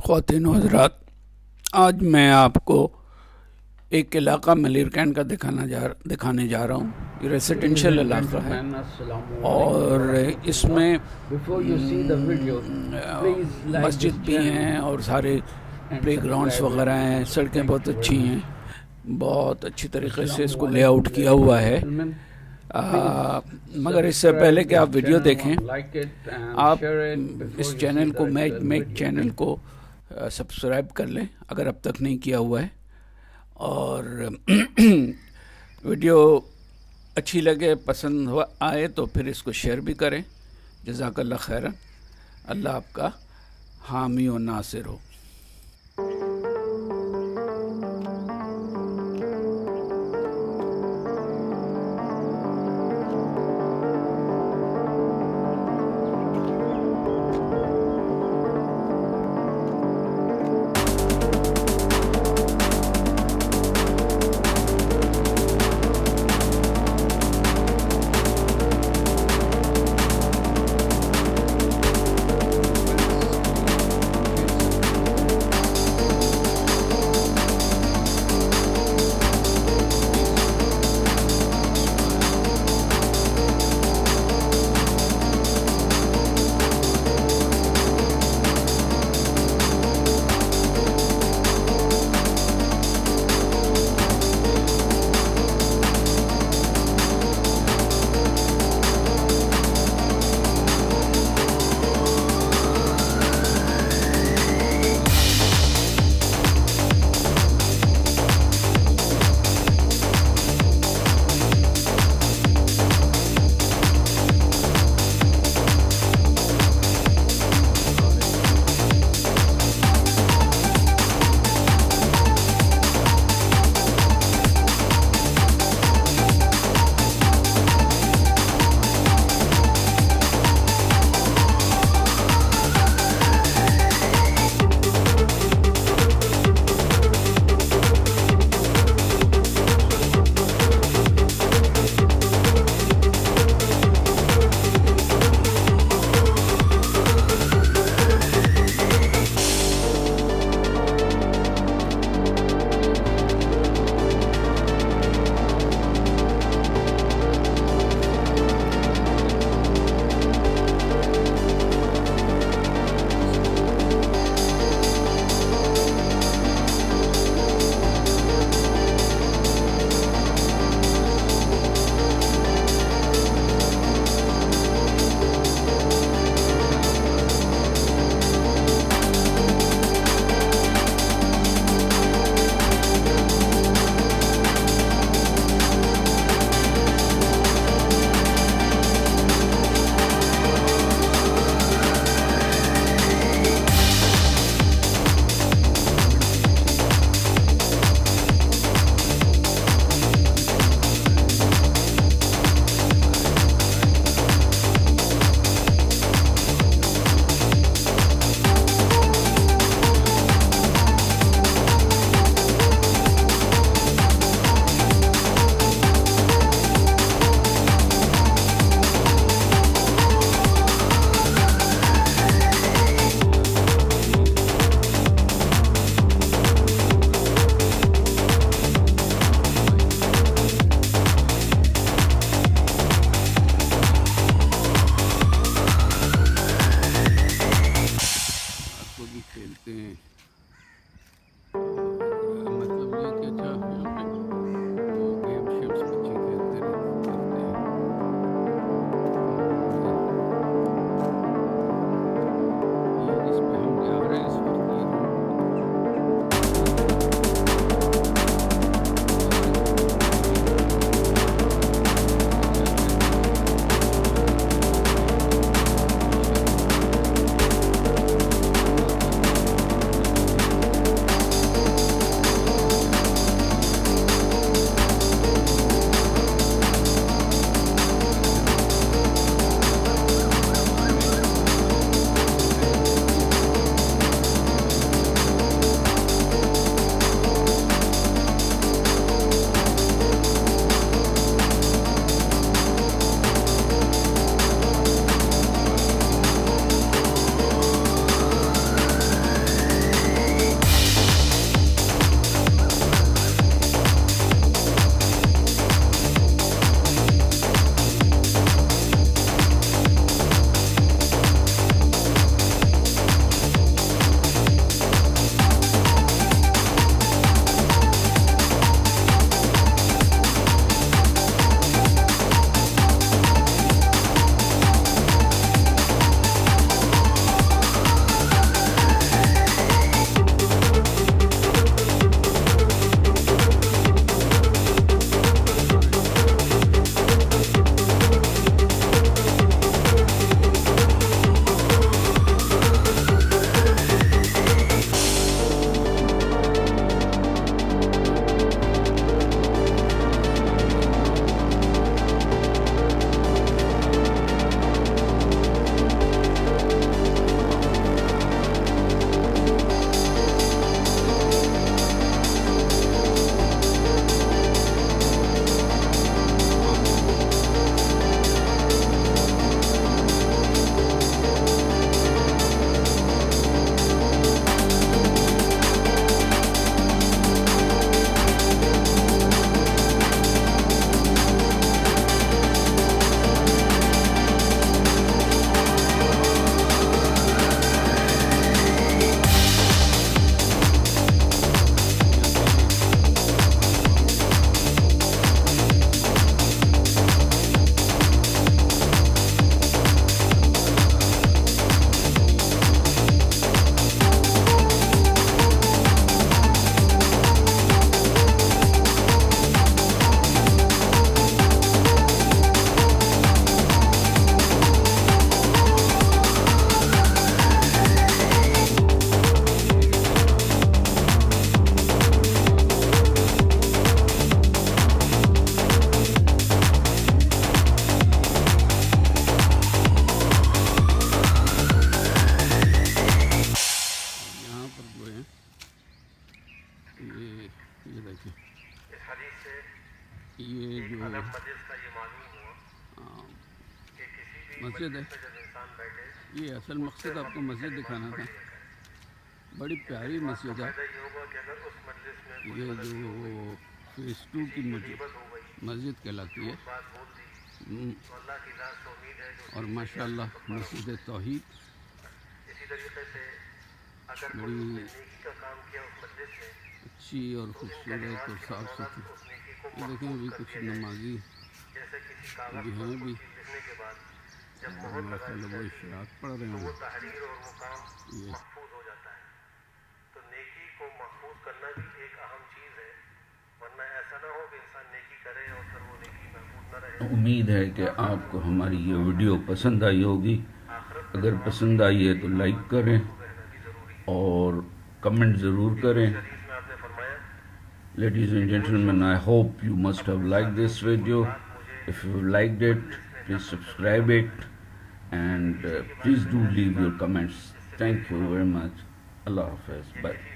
خواتین و حضرات، آج میں آپ کو ایک علاقہ ملیر کینٹ کا دکھانے جا رہا ہوں۔ یہ ریسیڈنشل علاقہ ہے اور اس میں مسجد بھی ہیں اور سارے پلے گراؤنڈس وغیرہ ہیں، سڑکیں بہت اچھی ہیں، بہت اچھی طریقے سے اس کو لے آؤٹ کیا ہوا ہے۔ مگر اس سے پہلے کہ آپ ویڈیو دیکھیں، آپ اس چینل کو میک چینل کو سبسکرائب کر لیں اگر اب تک نہیں کیا ہوا ہے، اور ویڈیو اچھی لگے، پسند آئے تو پھر اس کو شیئر بھی کریں۔ جزاک اللہ خیرن، اللہ آپ کا حامی و ناصر ہو۔ یہ جو مسجد ہے، یہ اصل مقصد آپ کو مسجد دکھانا تھا، بڑی پیاری مسجد ہے۔ یہ جو فیس 2 کی مسجد کہلاتی ہے، اور ماشاءاللہ مسجد توحید بڑی اچھی اور خوبصورت اور صاف ستھری۔ یہ دیکھیں ابھی کچھ نمازی بھی ہیں، بھی ماشاءاللہ وہ اشراق پڑھ رہے ہیں۔ یہ امید ہے کہ آپ کو ہماری یہ ویڈیو پسند آئی ہوگی۔ اگر پسند آئی ہے تو لائک کریں اور کمنٹ ضرور کریں۔ Ladies and gentlemen, I hope you must have liked this video. If you liked it, please subscribe it and please do leave your comments. Thank you very much. Allah Hafiz. Bye.